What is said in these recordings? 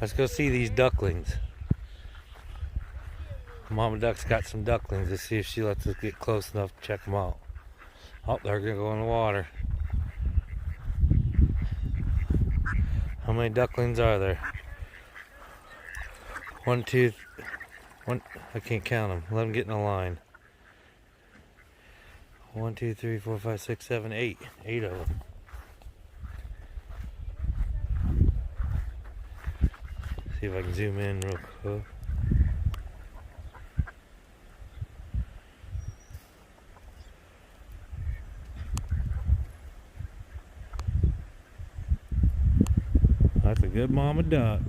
Let's go see these ducklings. Mama Duck's got some ducklings. Let's see if she lets us get close enough to check them out. Oh, they're gonna go in the water. How many ducklings are there? One, two, one. I can't count them. Let them get in a line. 1, 2, 3, 4, 5, 6, 7, 8. 8 of them. See if I can zoom in real quick. That's a good mama duck.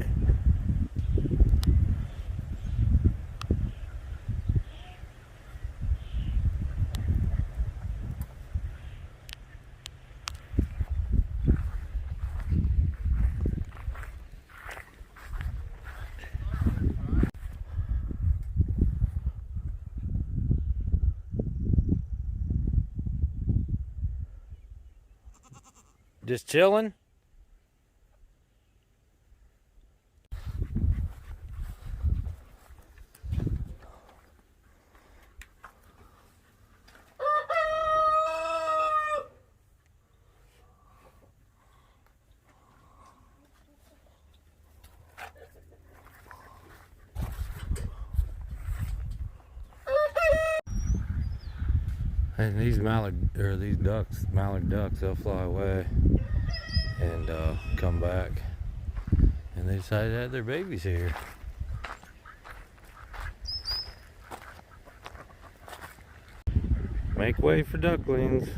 Just chilling? And these mallard ducks, they'll fly away and come back. And they decided to have their babies here. Make way for ducklings.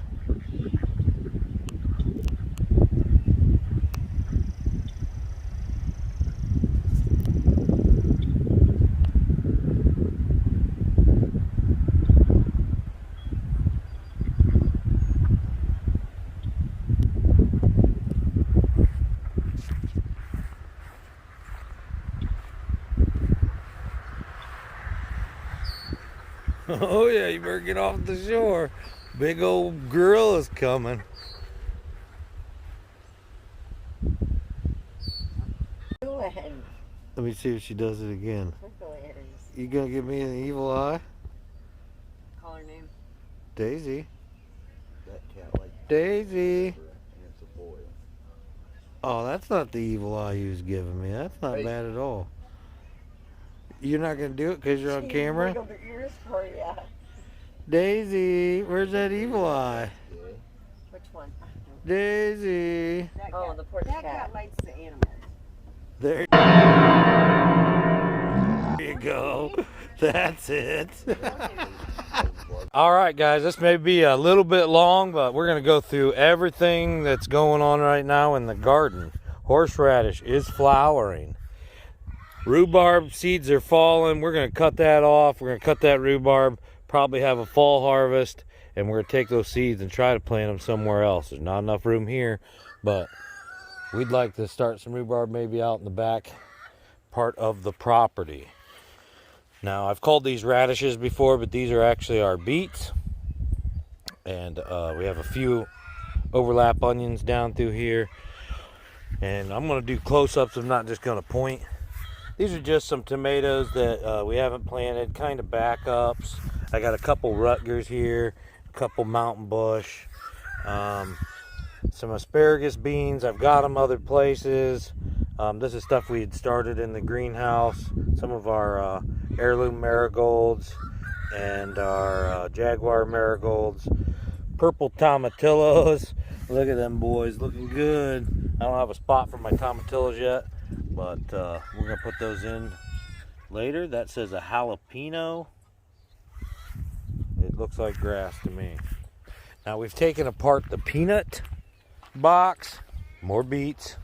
Oh yeah, you better get off the shore. Big old gorilla's coming. Go ahead. Let me see if she does it again. You gonna give me an evil eye? Call her name. Daisy. That cat like Daisy. and it's a boy. Oh, that's not the evil eye you was giving me. That's not bad at all. You're not gonna do it because you're on camera? Wiggled her ears for you. Daisy, where's that evil eye? Which one? Daisy. Oh, the porch cat. That cat likes the animals. There you go. That's it. All right, guys, this may be a little bit long, but we're going to go through everything that's going on right now in the garden. Horseradish is flowering. Rhubarb seeds are falling. We're going to cut that off. We're going to cut that rhubarb, probably have a fall harvest, and we're going to take those seeds and try to plant them somewhere else. There's not enough room here, but we'd like to start some rhubarb maybe out in the back part of the property. Now, I've called these radishes before, but these are actually our beets. And we have a few overlap onions down through here. And I'm going to do close-ups. I'm not just going to point. These are just some tomatoes that we haven't planted, kind of backups. I got a couple Rutgers here, a couple Mountain Bush, some asparagus beans. I've got them other places. This is stuff we had started in the greenhouse. Some of our heirloom marigolds and our Jaguar marigolds. Purple tomatillos. Look at them boys, looking good. I don't have a spot for my tomatillos yet, but we're gonna put those in later. That says a jalapeno. It looks like grass to me. Now we've taken apart the peanut box. More beets.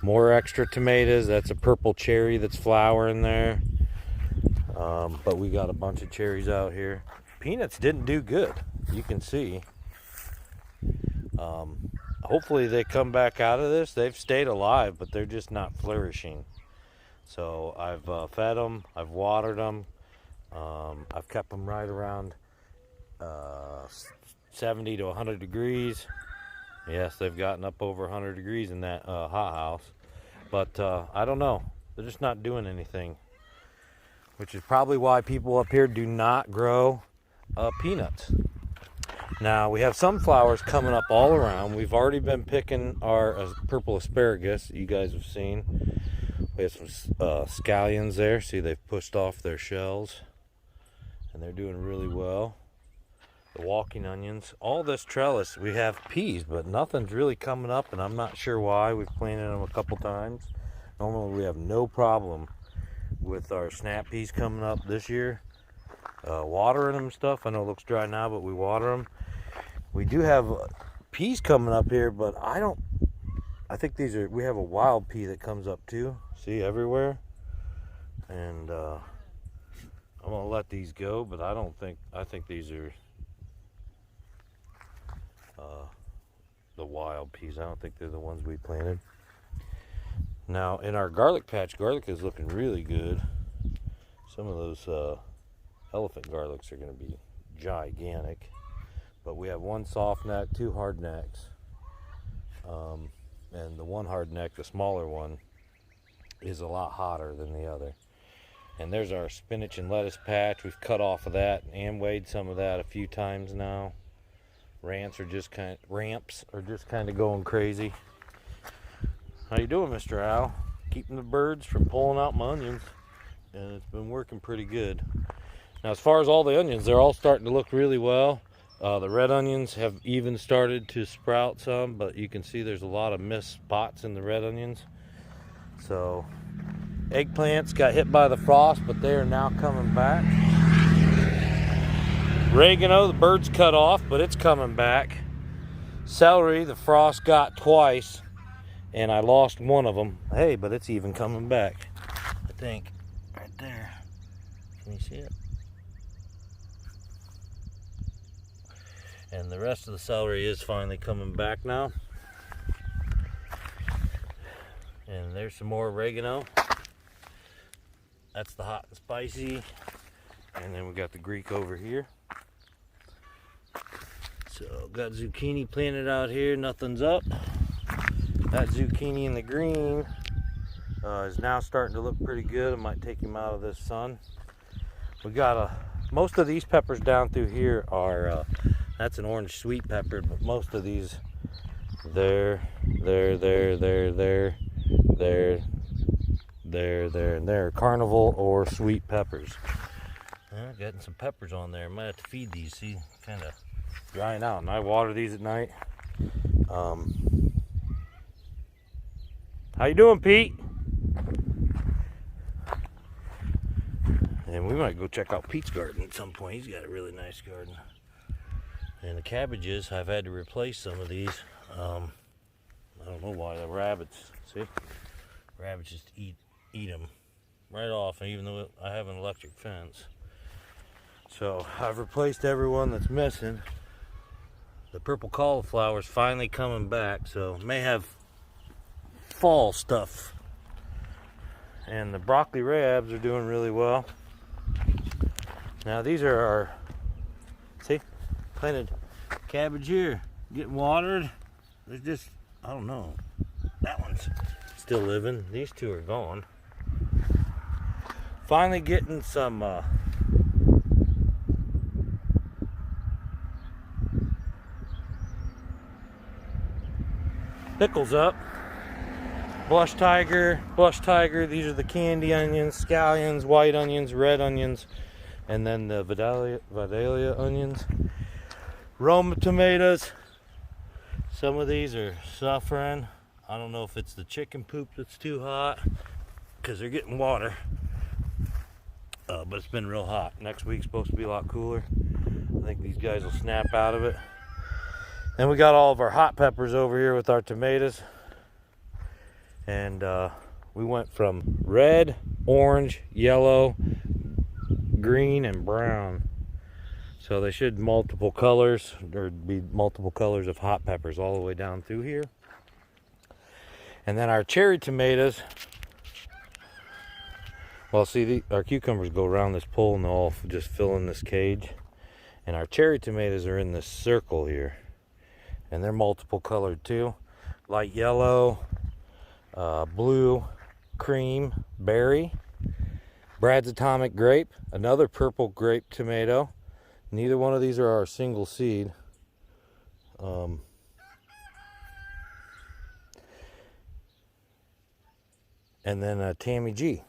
More extra tomatoes. That's a purple cherry that's flowering there. But we got a bunch of cherries out here. Peanuts didn't do good. You can see. Hopefully they come back out of this. They've stayed alive, but they're just not flourishing. So I've fed them. I've watered them. I've kept them right around 70 to 100 degrees. Yes, they've gotten up over 100 degrees in that hot house. But I don't know. They're just not doing anything, which is probably why people up here do not grow peanuts. Now, we have sunflowers coming up all around. We've already been picking our purple asparagus that you guys have seen. We have some scallions there. See, they've pushed off their shells, and they're doing really well. The walking onions, all this trellis, we have peas, but nothing's really coming up, and I'm not sure why. We've planted them a couple times. Normally we have no problem with our snap peas coming up this year. Watering them and stuff. I know it looks dry now, but we water them. We do have peas coming up here, but I think these are, we have a wild pea that comes up too. See, everywhere. And I'm gonna let these go, but I think these are the wild peas. I don't think they're the ones we planted. Now, in our garlic patch, garlic is looking really good. Some of those elephant garlics are going to be gigantic. But we have one soft neck, two hard necks. And the one hard neck, the smaller one, is a lot hotter than the other. And there's our spinach and lettuce patch. We've cut off of that and weighed some of that a few times now. Ramps are just kind of going crazy. How you doing, Mr. Al? Keeping the birds from pulling out my onions, and it's been working pretty good. Now, as far as all the onions, they're all starting to look really well. The red onions have even started to sprout some, but you can see there's a lot of missed spots in the red onions. So, eggplants got hit by the frost, but they are now coming back. Oregano, the birds cut off, but it's coming back. Celery, the frost got twice, and I lost one of them. Hey, but it's even coming back, I think. Right there. Can you see it? And the rest of the celery is finally coming back now. And there's some more oregano. That's the hot and spicy. And then we got the Greek over here. So got zucchini planted out here, nothing's up. That zucchini in the green is now starting to look pretty good. I might take him out of this sun. We got most of these peppers down through here are, that's an orange sweet pepper, but most of these, there, and there, carnival or sweet peppers. Getting some peppers on there. Might have to feed these. See, kind of drying out, and I water these at night. How you doing, Pete? And we might go check out Pete's garden at some point. He's got a really nice garden. And the cabbages, I've had to replace some of these. I don't know why. The rabbits, see? Rabbits just eat them right off, even though I have an electric fence. So I've replaced everyone that's missing. The purple cauliflower is finally coming back, so may have fall stuff. And the broccoli rabs are doing really well. Now these are our, see, planted cabbage here, getting watered. There's just, I don't know, that one's still living. These two are gone. Finally getting some pickles up. Blush tiger, these are the candy onions, scallions, white onions, red onions, and then the Vidalia onions. Roma tomatoes, some of these are suffering. I don't know if it's the chicken poop that's too hot, because they're getting water, but it's been real hot. Next week's supposed to be a lot cooler. I think these guys will snap out of it. Then we got all of our hot peppers over here with our tomatoes. And we went from red, orange, yellow, green, and brown. So they should multiple colors, or be multiple colors of hot peppers all the way down through here. And then our cherry tomatoes, well, see, our cucumbers go around this pole and they'll all just fill in this cage. And our cherry tomatoes are in this circle here. And they're multiple colored too. Light yellow, blue cream berry, Brad's Atomic Grape, another purple grape tomato. Neither one of these are our single seed. And then Tammy G.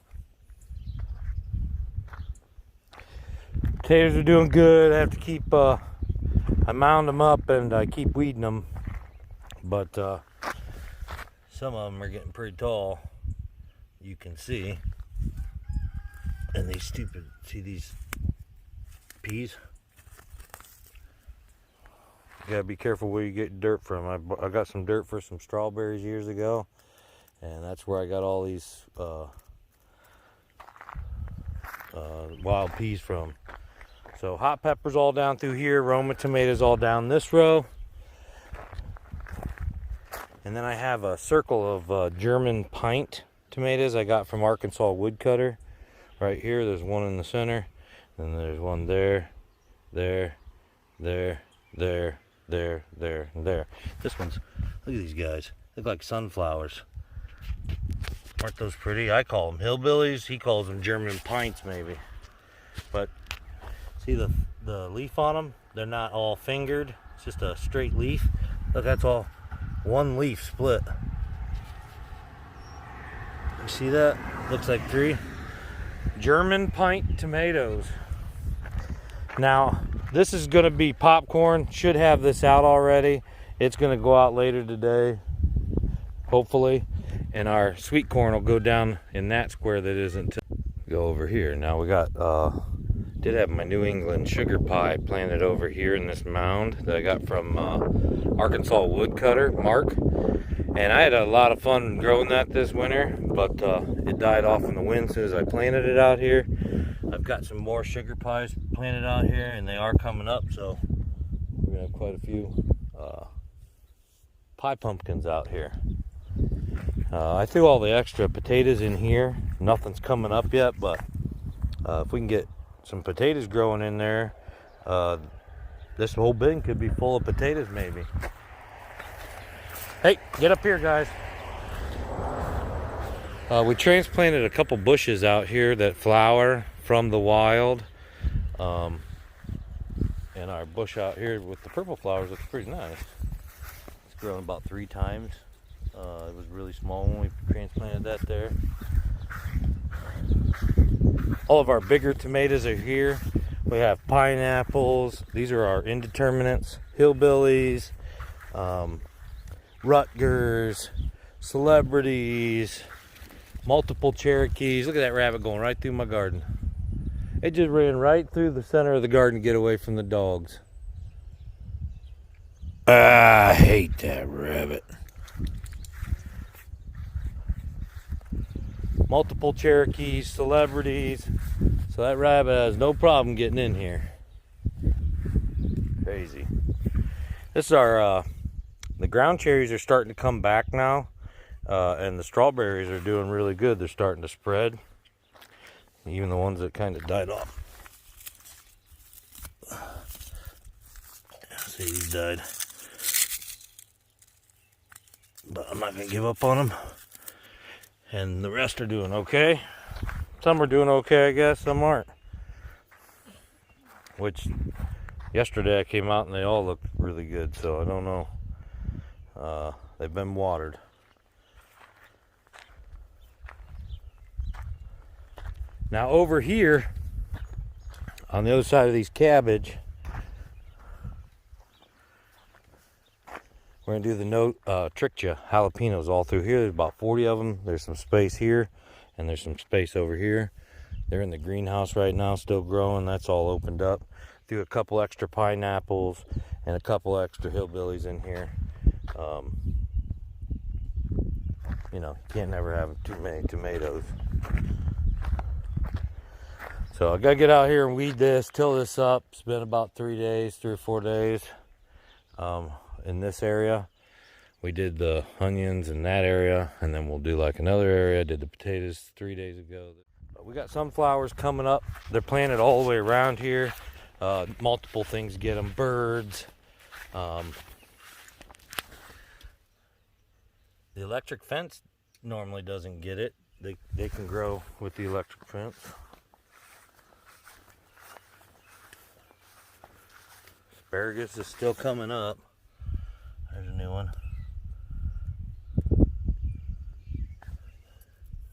Potatoes are doing good. I have to keep, I mound them up and I keep weeding them. But some of them are getting pretty tall. You can see. And these stupid, see these peas? You gotta be careful where you get dirt from. I got some dirt for some strawberries years ago. And that's where I got all these wild peas from. So hot peppers all down through here, Roma tomatoes all down this row. And then I have a circle of German pint tomatoes I got from Arkansas Woodcutter. Right here, there's one in the center. And there's one there, there, there, there, there, there, and there. This one's, look at these guys. Look like sunflowers. Aren't those pretty? I call them hillbillies. He calls them German pints, maybe. But see the leaf on them? They're not all fingered. It's just a straight leaf. Look, that's all one leaf split. You see that? Looks like 3 German pint tomatoes. Now, this is going to be popcorn. Should have this out already. It's going to go out later today, hopefully. And our sweet corn will go down in that square that isn't. Go over here. Now we got, did have my New England sugar pie planted over here in this mound that I got from Arkansas Woodcutter, Mark. And I had a lot of fun growing that this winter, but it died off in the wind as soon as I planted it out here. I've got some more sugar pies planted out here, and they are coming up, so we're gonna have quite a few pie pumpkins out here. I threw all the extra potatoes in here. Nothing's coming up yet, but if we can get some potatoes growing in there, this whole bin could be full of potatoes maybe. Hey, get up here, guys. We transplanted a couple bushes out here that flower from the wild. And our bush out here with the purple flowers looks pretty nice. It's grown about 3 times. It was really small when we transplanted that there. All of our bigger tomatoes are here. We have pineapples. These are our indeterminates, hillbillies, Rutgers, celebrities, multiple Cherokees. Look at that rabbit going right through my garden. It just ran right through the center of the garden to get away from the dogs. I hate that rabbit. Multiple Cherokees, celebrities. So that rabbit has no problem getting in here. Crazy. This is our, the ground cherries are starting to come back now. And the strawberries are doing really good. They're starting to spread. Even the ones that kind of died off. See, these died. But I'm not going to give up on them. And the rest are doing okay. Some are doing okay, I guess. Some aren't. Which, yesterday I came out and they all looked really good. So I don't know. They've been watered. Now over here, on the other side of these cabbage, we're going to do the trichia jalapenos all through here. There's about 40 of them. There's some space here, and there's some space over here. They're in the greenhouse right now, still growing. That's all opened up. Threw a couple extra pineapples and a couple extra hillbillies in here. You know, you can't never have too many tomatoes. So I gotta get out here and weed this, till this up. It's been about 3 or 4 days in this area. We did the onions in that area, and then we'll do like another area. I did the potatoes 3 days ago. But we got sunflowers coming up. They're planted all the way around here. Multiple things get them, birds. The electric fence normally doesn't get it. They can grow with the electric fence. Asparagus is still coming up. There's a new one.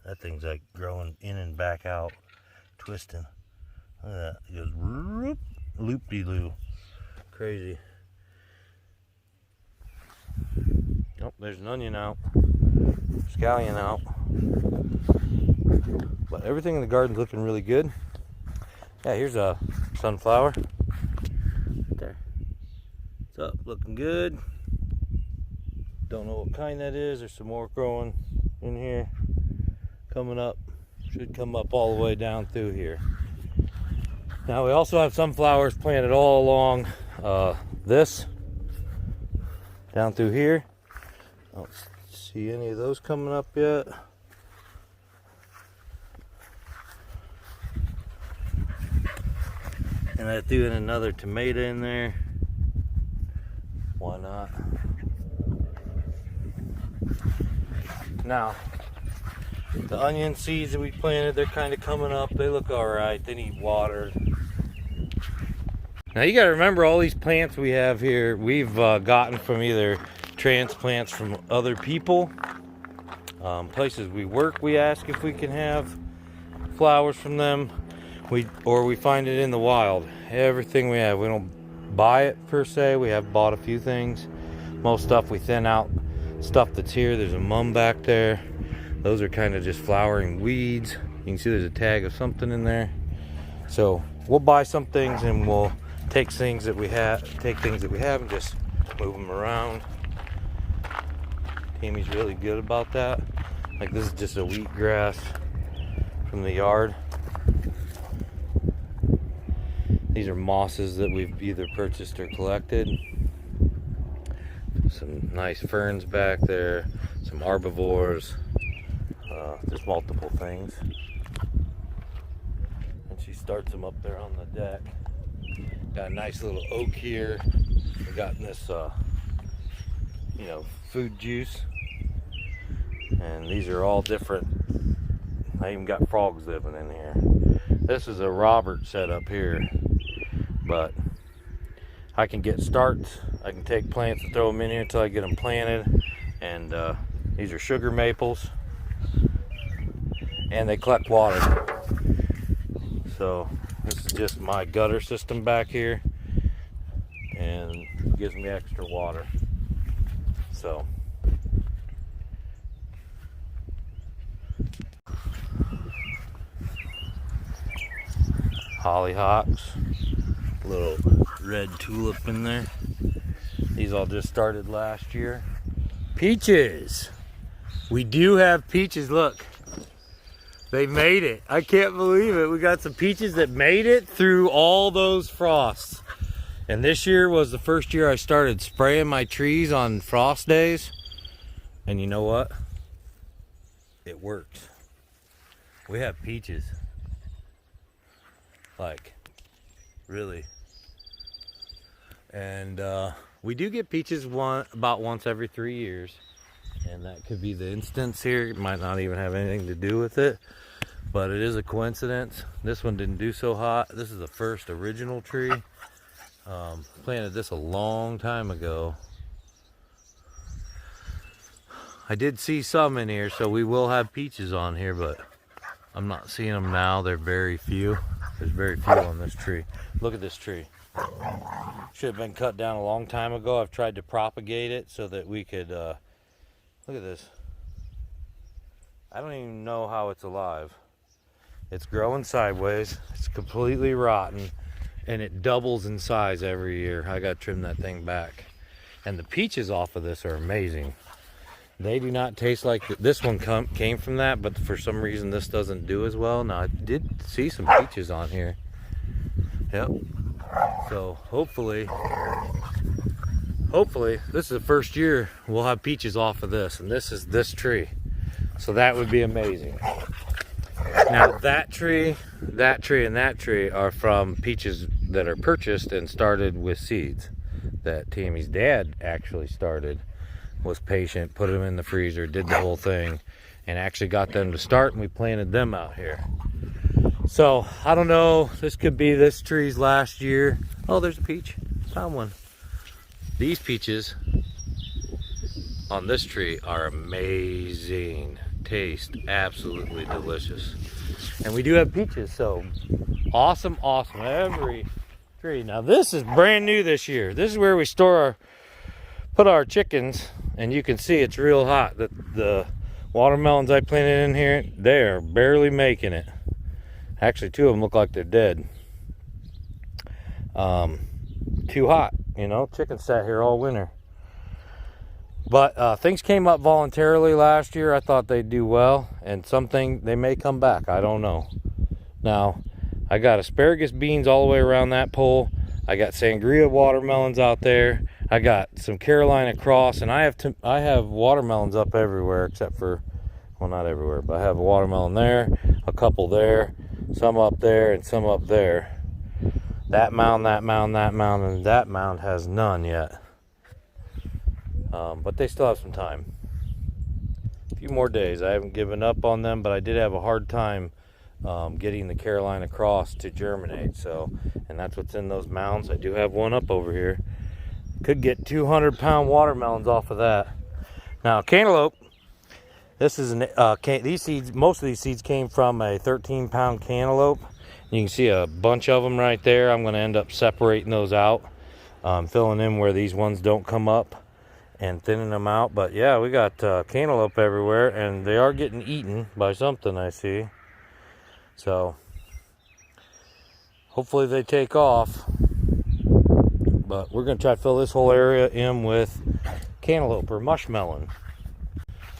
That thing's like growing in and back out, twisting. Look at that. It goes loop-de-loo. Crazy. Oh, there's an onion out. Scallion out. But everything in the garden's looking really good. Yeah, here's a sunflower. Right there. What's up? Looking good. Don't know what kind that is. There's some more growing in here. Coming up. Should come up all the way down through here. Now we also have sunflowers planted all along this. Down through here. I don't see any of those coming up yet. And I threw in another tomato in there. Why not? Now, the onion seeds that we planted, they're kind of coming up. They look alright. They need water. Now you got to remember, all these plants we have here, we've gotten from either transplants from other people. Places we work, we ask if we can have flowers from them. Or we find it in the wild. Everything we have, we don't buy it per se. We have bought a few things. Most stuff we thin out. Stuff that's here. There's a mum back there. Those are kind of just flowering weeds. You can see there's a tag of something in there. So we'll buy some things and we'll take things that we have and just move them around. Tammy's really good about that. Like this is just a wheatgrass from the yard. These are mosses that we've either purchased or collected. Some nice ferns back there, some arbivores. There's multiple things. And she starts them up there on the deck. Got a nice little oak here. We got this, food juice. And these are all different. I even got frogs living in here. This is a Robert setup here. But I can get starts. I can take plants and throw them in here until I get them planted. And these are sugar maples. And they collect water. So this is just my gutter system back here. And it gives me extra water. So hollyhocks. Little red tulip in there. These all just started last year. Peaches. We do have peaches. Look, they made it. I can't believe it. We got some peaches that made it through all those frosts. And this year was the first year I started spraying my trees on frost days. And you know what? It works. We have peaches. Like, really. And we do get peaches about once every 3 years. And that could be the instance here. It might not even have anything to do with it. But it is a coincidence. This one didn't do so hot. This is the first original tree. Planted this a long time ago. I did see some in here, so we will have peaches on here, but I'm not seeing them now. They're very few. There's very few on this tree. Look at this tree. Should have been cut down a long time ago. I've tried to propagate it so that we could, look at this. I don't even know how it's alive. It's growing sideways. It's completely rotten. And it doubles in size every year. I gotta trim that thing back. And the peaches off of this are amazing. They do not taste like this one came from that, but for some reason this doesn't do as well. Now I did see some peaches on here. Yep. So hopefully this is the first year we'll have peaches off of this, and this is this tree. So that would be amazing. Now that tree, and that tree are from peaches that are purchased and started with seeds that Tammy's dad actually started. was patient, put them in the freezer, did the whole thing, and actually got them to start, and we planted them out here. So I don't know, this could be this tree's last year. Oh, there's a peach. Found one. These peaches on this tree are amazing. Taste absolutely delicious. And we do have peaches, so awesome, awesome. Every tree. Now this is brand new this year. This is where we put our chickens, and you can see it's real hot. The watermelons I planted in here, they are barely making it. Actually, 2 of them look like they're dead. Too hot, you know. Chickens sat here all winter. But things came up voluntarily last year. I thought they'd do well, and they may come back. I don't know. Now, I got asparagus beans all the way around that pole. I got sangria watermelons out there. I got some Carolina cross, and I have watermelons up everywhere except for, well, not everywhere, but I have a watermelon there, a couple there, some up there, and some up there. That mound, that mound, that mound, and that mound has none yet. But they still have some time. A few more days. I haven't given up on them, but I did have a hard time getting the Carolina cross to germinate. So, and that's what's in those mounds. I do have one up over here. Could get 200-pound watermelons off of that. Now, cantaloupe. This is these seeds. Most of these seeds came from a 13-pound cantaloupe. You can see a bunch of them right there. I'm going to end up separating those out, filling in where these ones don't come up, and thinning them out. But yeah, we got cantaloupe everywhere, and they are getting eaten by something, I see. So hopefully they take off. But we're going to try to fill this whole area in with cantaloupe or mushmelon.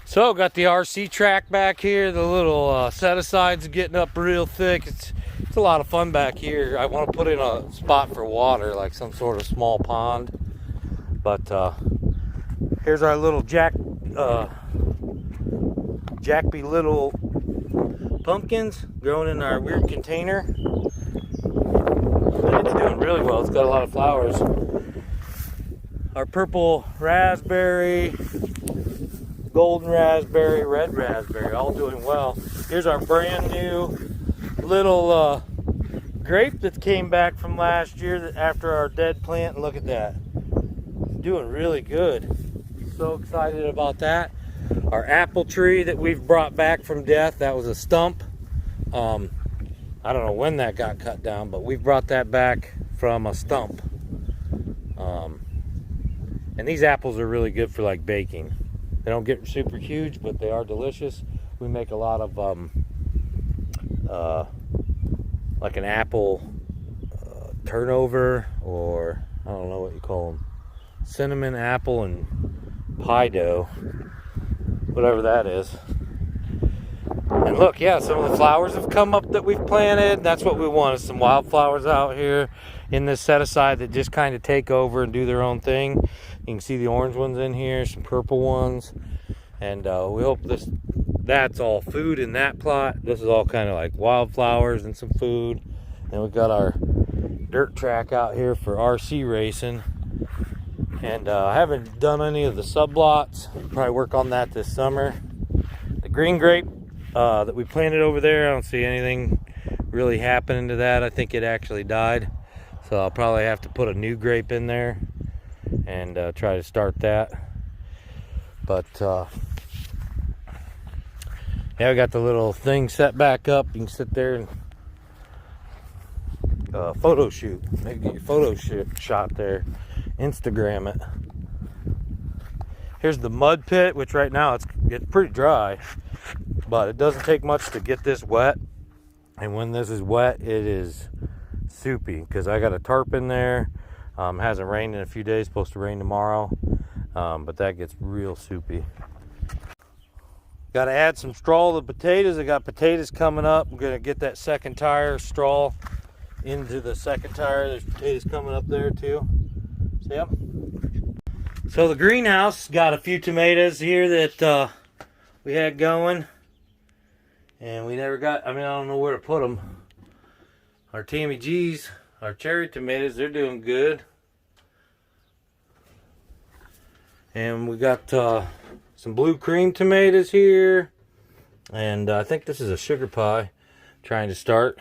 So got the RC track back here. The little set-asides are getting up real thick. It's a lot of fun back here. I want to put in a spot for water, like some sort of small pond. But here's our little Jackby little pumpkins growing in our weird container. And it's doing really well. It's got a lot of flowers. Our purple raspberry, golden raspberry, red raspberry, all doing well. Here's our brand new little grape that came back from last year after our dead plant. Look at that. It's doing really good. So excited about that. Our apple tree that we've brought back from death, that was a stump. I don't know when that got cut down, but we've brought that back from a stump. And these apples are really good for like baking. They don't get super huge, but they are delicious. We make a lot of like an apple turnover, or I don't know what you call them, cinnamon apple and pie dough, whatever that is. And look, yeah, some of the flowers have come up that we've planted. That's what we want, is some wildflowers out here in this set aside that just kind of take over and do their own thing. You can see the orange ones in here, some purple ones, and we hope that's all food in that plot. This is all kind of like wildflowers and some food. And we've got our dirt track out here for RC racing. And I haven't done any of the sublots. Probably work on that this summer. The green grape that we planted over there, I don't see anything really happening to that. I think it actually died. So I'll probably have to put a new grape in there and try to start that. But yeah, we got the little thing set back up. You can sit there and photo shoot. Maybe get your photo shot there. Instagram it. Here's the mud pit, which right now it's pretty dry, but it doesn't take much to get this wet. And when this is wet, it is soupy, because I got a tarp in there. Hasn't rained in a few days, supposed to rain tomorrow, but that gets real soupy. Got to add some straw to the potatoes. I got potatoes coming up. I'm gonna get that second tire straw into the second tire. There's potatoes coming up there too. See them? So the greenhouse got a few tomatoes here that we had going, and we never got, I don't know where to put them. Our Tammy G's, our cherry tomatoes, they're doing good. And we got some blue cream tomatoes here. And I think this is a sugar pie trying to start.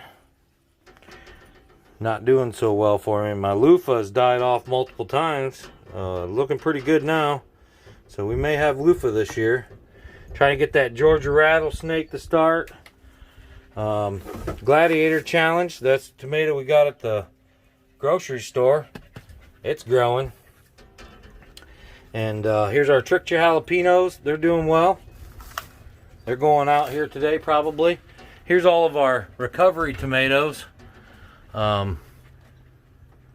Not doing so well for me. My loofah has died off multiple times. Looking pretty good now. So we may have loofah this year. Trying to get that Georgia rattlesnake to start. Gladiator challenge. That's the tomato we got at the grocery store. It's growing. And here's our trickster jalapenos. They're doing well. They're going out here today probably. Here's all of our recovery tomatoes. One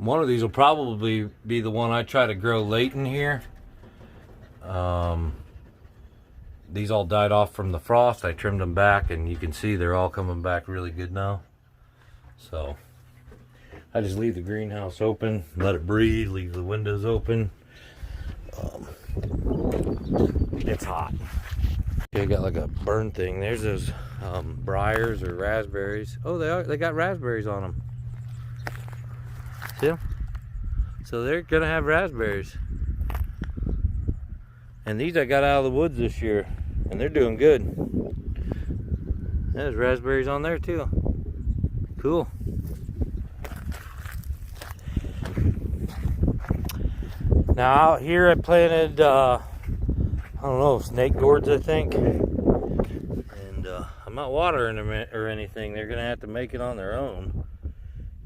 of these will probably be the one I try to grow late in here. These all died off from the frost. I trimmed them back, and you can see they're all coming back really good now. So I just leave the greenhouse open, let it breathe, leave the windows open. It's hot. Okay, got like a burn thing. There's those briars or raspberries. Oh, they got raspberries on them. See them? So they're gonna have raspberries. And these I got out of the woods this year, and they're doing good. There's raspberries on there too. Cool. Now out here I planted, I don't know, snake gourds I think. And I'm not watering them or anything. They're gonna have to make it on their own.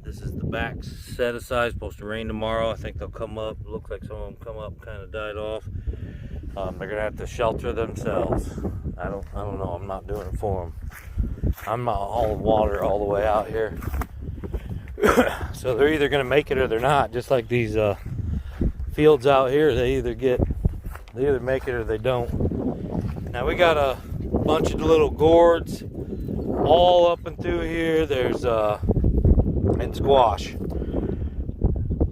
This is the back set aside. Supposed to rain tomorrow. I think they'll come up. Looks like some of them come up, kind of died off. They're gonna have to shelter themselves. I don't know. I'm not doing it for them. I'm not hauling water all the way out here. So they're either gonna make it or they're not. Just like these fields out here, they either make it or they don't. Now we got a bunch of little gourds all up and through here. There's and squash.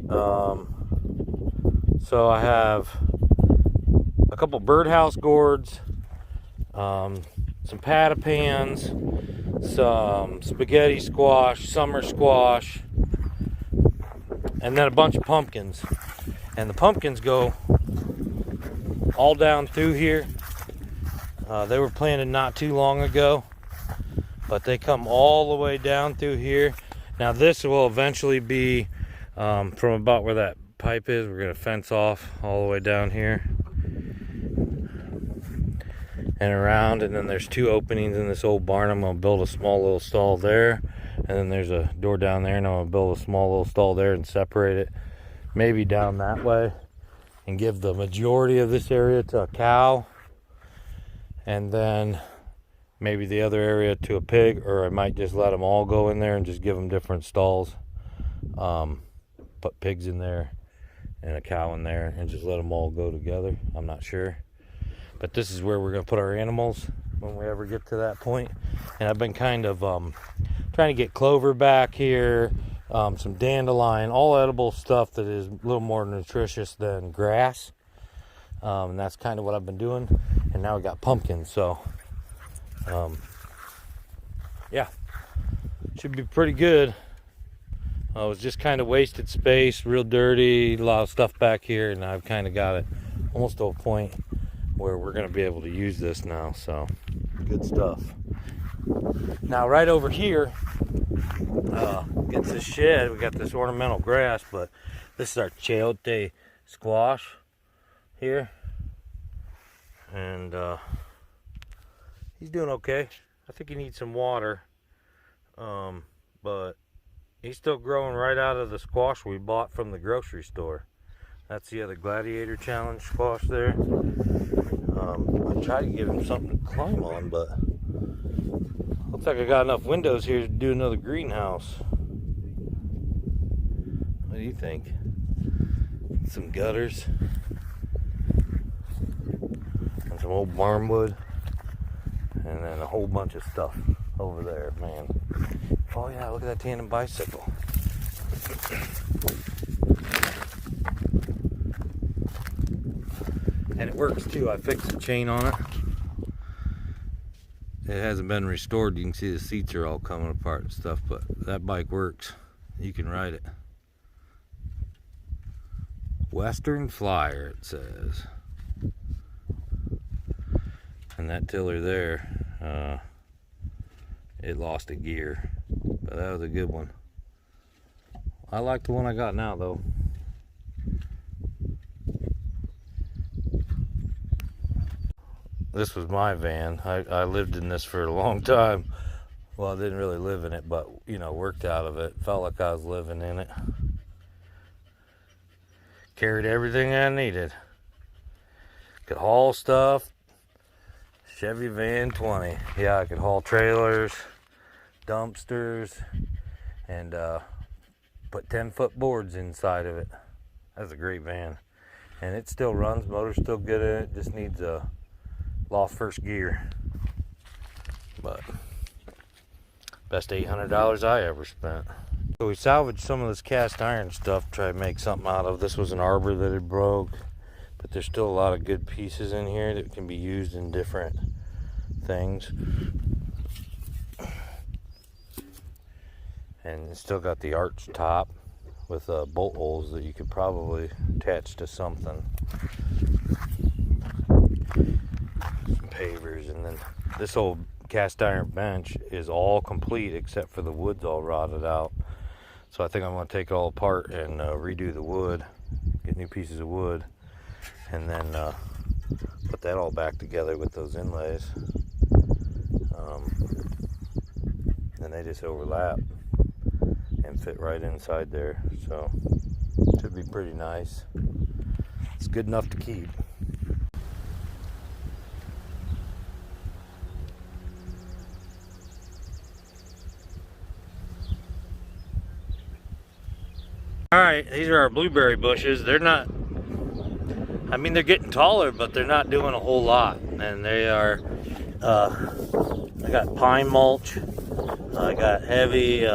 So I have a couple birdhouse gourds, some patapans, some spaghetti squash, summer squash, and then a bunch of pumpkins. And the pumpkins go all down through here. They were planted not too long ago, but they come all the way down through here. Now this will eventually be from about where that pipe is. We're going to fence off all the way down here and around, and then there's two openings in this old barn. I'm going to build a small little stall there, and then there's a door down there, and I'm going to build a small little stall there and separate it maybe down that way and give the majority of this area to a cow, and then maybe the other area to a pig, or I might just let them all go in there and just give them different stalls. Put pigs in there and a cow in there and just let them all go together. I'm not sure. But this is where we're going to put our animals when we ever get to that point. And I've been kind of trying to get clover back here, some dandelion, all edible stuff that is a little more nutritious than grass. And that's kind of what I've been doing. And now we got pumpkins, so yeah, should be pretty good. It was just kind of wasted space, real dirty, a lot of stuff back here, and I've kind of got it almost to a point where we're going to be able to use this now, so good stuff. Now right over here against this shed, we got this ornamental grass, but this is our chayote squash here, and he's doing okay. I think he needs some water, but he's still growing right out of the squash we bought from the grocery store. That's the other Gladiator Challenge squash there. I tried to give him something to climb on, but looks like I got enough windows here to do another greenhouse. What do you think? Some gutters and some old barnwood, and then a whole bunch of stuff over there, man. Oh yeah, look at that tandem bicycle. And it works too. I fixed the chain on it. It hasn't been restored. You can see the seats are all coming apart and stuff, but that bike works. You can ride it. Western Flyer, it says. and that tiller there, it lost a gear, but that was a good one. I like the one I got now though. This was my van. I lived in this for a long time. Well, I didn't really live in it, but you know, worked out of it. Felt like I was living in it. Carried everything I needed. Could haul stuff. Chevy van 20. Yeah, I could haul trailers, dumpsters, and put 10-foot boards inside of it. That's a great van. And it still runs, motor's still good in it, just needs a lost first gear. But best $800 I ever spent. So we salvaged some of this cast iron stuff, try to make something out of. This was an arbor that had broke, but there's still a lot of good pieces in here that can be used in different things. And it's still got the arch top with bolt holes that you could probably attach to something. Some pavers, and then this old cast iron bench is all complete except for the wood's all rotted out. So I think I'm going to take it all apart and redo the wood, get new pieces of wood, and then put that all back together with those inlays. And they just overlap and fit right inside there, so should be pretty nice. It's good enough to keep. Alright, these are our blueberry bushes. They're not, I mean, they're getting taller, but they're not doing a whole lot. And they are, I got pine mulch, I got heavy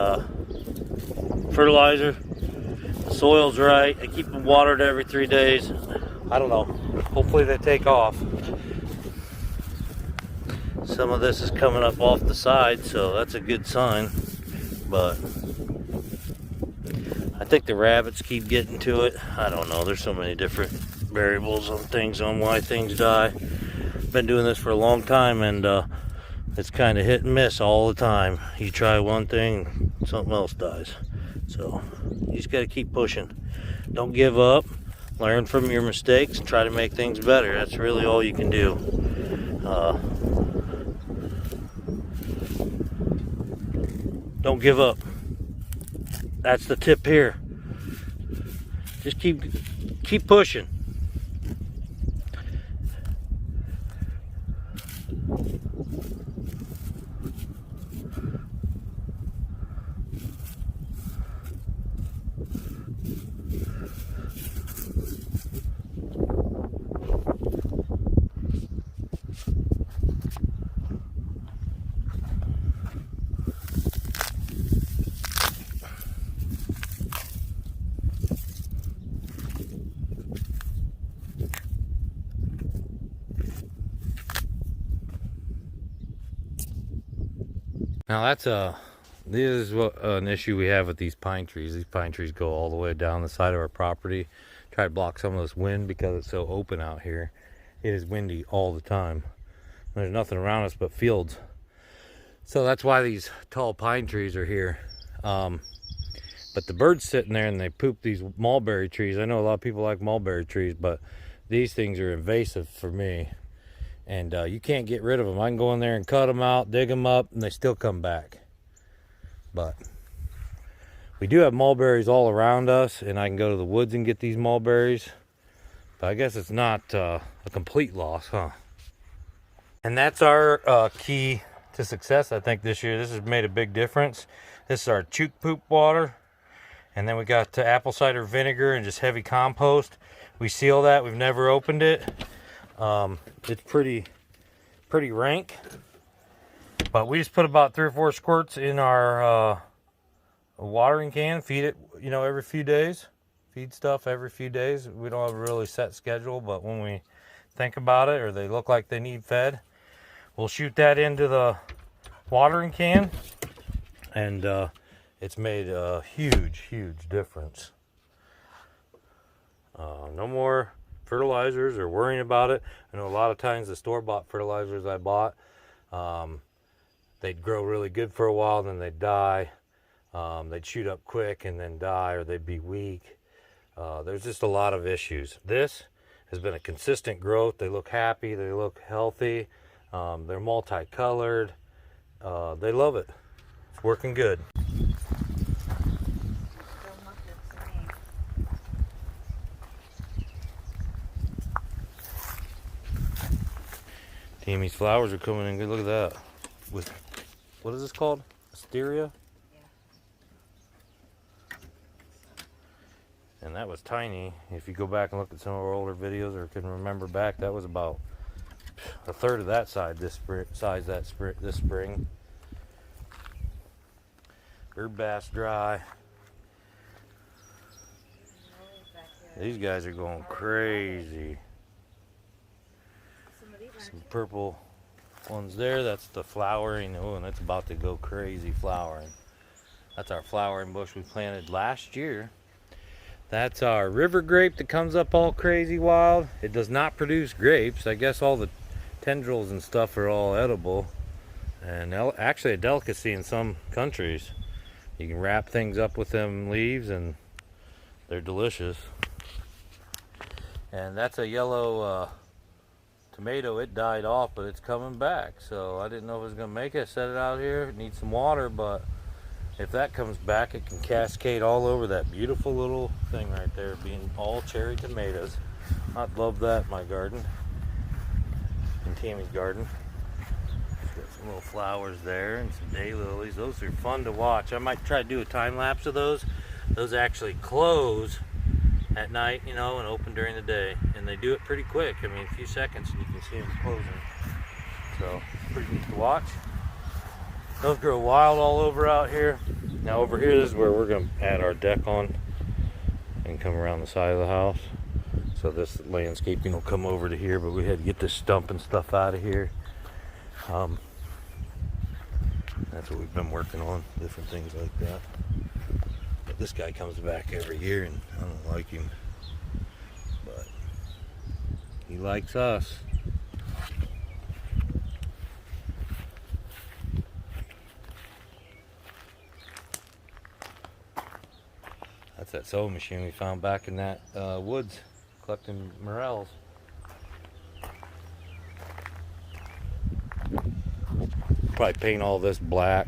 fertilizer, the soil's right, I keep them watered every 3 days. I don't know, hopefully they take off. Some of this is coming up off the side, so that's a good sign, but I think the rabbits keep getting to it. I don't know, there's so many different variables on things on why things die. Been doing this for a long time, and it's kind of hit and miss all the time. You try one thing, something else dies. So you just got to keep pushing. Don't give up. Learn from your mistakes and try to make things better. That's really all you can do. Don't give up. That's the tip here. Just keep pushing. Now this is what an issue we have with these pine trees. These pine trees go all the way down the side of our property. Try to block some of this wind because it's so open out here. It is windy all the time. There's nothing around us but fields. So that's why these tall pine trees are here. But the birds sitting there and they poop these mulberry trees. I know a lot of people like mulberry trees, but these things are invasive for me. And you can't get rid of them. I can go in there and cut them out, dig them up, and they still come back. But we do have mulberries all around us, and I can go to the woods and get these mulberries. But I guess it's not a complete loss, huh? And that's our key to success, I think, this year. This has made a big difference. This is our chook poop water. And then we got apple cider vinegar and just heavy compost. We seal that. We've never opened it. It's pretty rank, but we just put about 3 or 4 squirts in our watering can. Feed it, you know, every few days. Feed stuff every few days. We don't have a really set schedule, but when we think about it or they look like they need fed, we'll shoot that into the watering can, and it's made a huge difference. No more fertilizers or worrying about it. I know a lot of times the store-bought fertilizers I bought, they'd grow really good for a while, then they'd die. They'd shoot up quick and then die, or they'd be weak. There's just a lot of issues. This has been a consistent growth. They look happy, they look healthy, they're multicolored. They love it. It's working good. Tammy's flowers are coming in good. Look at that. With, what is this called? Asteria? And that was tiny. If you go back and look at some of our older videos or can remember back, that was about a third of that size this spring. Herb bass dry. These guys are going crazy. Some purple ones there. That's the flowering. Oh, and it's about to go crazy flowering. That's our flowering bush we planted last year. That's our river grape that comes up all crazy wild. It does not produce grapes. I guess all the tendrils and stuff are all edible. And actually a delicacy in some countries. You can wrap things up with them leaves and they're delicious. And that's a yellow tomato. It died off, but it's coming back. So I didn't know if it was going to make it. Set it out here. It needs some water, but if that comes back, it can cascade all over that beautiful little thing right there, being all cherry tomatoes. I'd love that in my garden, in Tammy's garden. Got some little flowers there and some daylilies. Those are fun to watch. I might try to do a time lapse of those. Those actually close at night, you know, and open during the day. And they do it pretty quick. I mean, a few seconds and you can see them closing. So, pretty neat to watch. Those grow wild all over out here. Now over here, this is where we're going to add our deck on and come around the side of the house. So this landscaping will come over to here, but we had to get this stump and stuff out of here. That's what we've been working on, different things like that. But this guy comes back every year and I don't like him, but he likes us. That's that sewing machine we found back in that woods collecting morels. Probably paint all this black,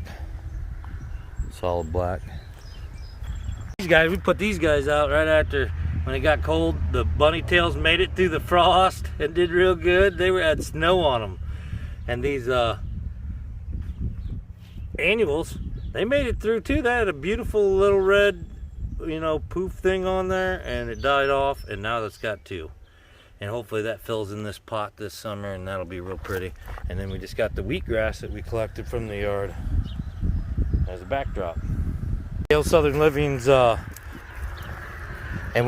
solid black. These guys, we put these guys out right after when it got cold. The bunny tails made it through the frost and did real good. They had snow on them, and these annuals, they made it through too. They had a beautiful little red, you know, poof thing on there, and it died off, and now it's got two. And hopefully that fills in this pot this summer, and that'll be real pretty. And then we just got the wheatgrass that we collected from the yard as a backdrop. Yale Southern Livings, and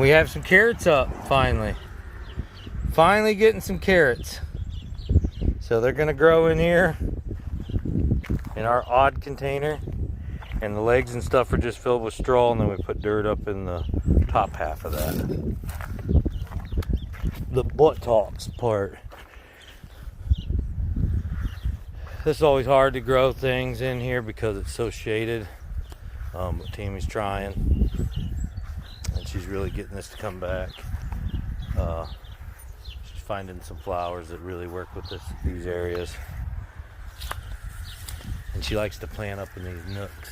we have some carrots up finally. Finally getting some carrots. So they're gonna grow in here in our odd container. And the legs and stuff are just filled with straw, and then we put dirt up in the top half of that. The buttocks part. This is always hard to grow things in here because it's so shaded. But Tammy's trying, and she's really getting this to come back. She's finding some flowers that really work with these areas. And she likes to plant up in these nooks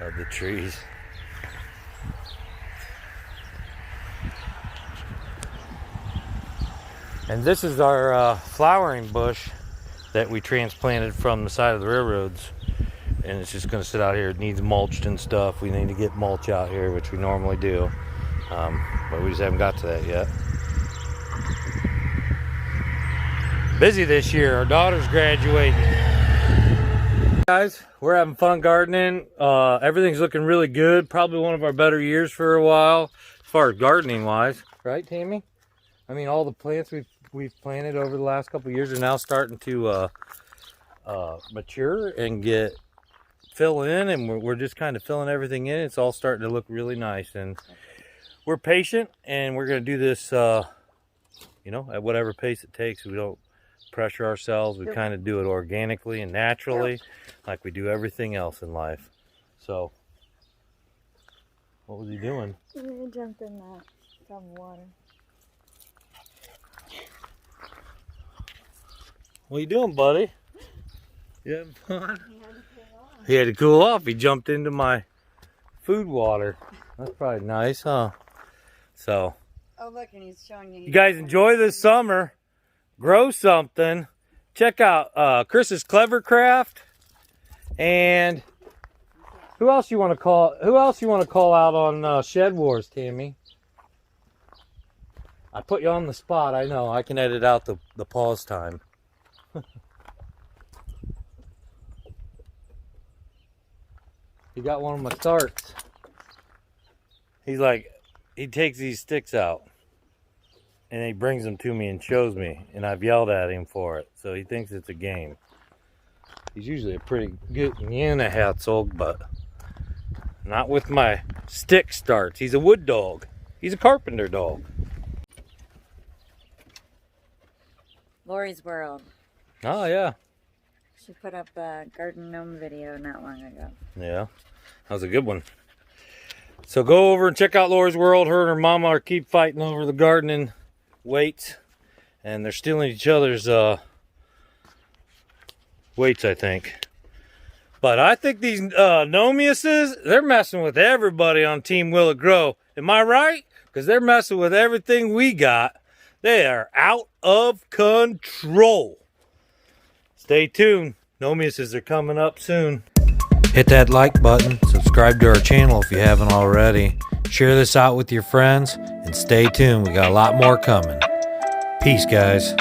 of the trees. And this is our flowering bush that we transplanted from the side of the railroads, and it's just going to sit out here. It needs mulched and stuff. We need to get mulch out here, which we normally do, but we just haven't got to that yet. Busy this year. Our daughter's graduating. Guys, we're having fun gardening. Everything's looking really good. Probably one of our better years for a while, as far as gardening wise, right, Tammy? I mean, all the plants we've planted over the last couple of years are now starting to mature and fill in, and we're just kind of filling everything in. It's all starting to look really nice, and we're patient, and we're going to do this, you know, at whatever pace it takes. We don't pressure ourselves. We kind of do it organically and naturally, like we do everything else in life. So, what was he doing? He jumped in that tub of water. What are you doing, buddy? You having fun? He had to cool off. He jumped into my food water. That's probably nice, huh? So, Oh, look, and he's showing you. you guys enjoy this summer. Grow something. Check out Chris's Clever Craft. And who else you want to call? Who else you want to call out on Shed Wars, Tammy? I put you on the spot. I know. I can edit out the pause time. He got one of my starts. He's like, he takes these sticks out and he brings them to me and shows me, and I've yelled at him for it, so he thinks it's a game. He's usually a pretty good Herzog, but not with my stick starts. He's a wood dog. He's a carpenter dog. Lori's World. Oh yeah. She put up a garden gnome video not long ago. Yeah, that was a good one. So go over and check out Lori's World. Her and her mama are keep fighting over the gardening weights, and they're stealing each other's weights, I think. But I think these Nomiuses, they're messing with everybody on Team Will It Grow. Am I right? Because they're messing with everything we got. They are out of control. Stay tuned. Nomiuses are coming up soon. Hit that like button. Subscribe to our channel if you haven't already. Share this out with your friends. And stay tuned. We got a lot more coming. Peace, guys.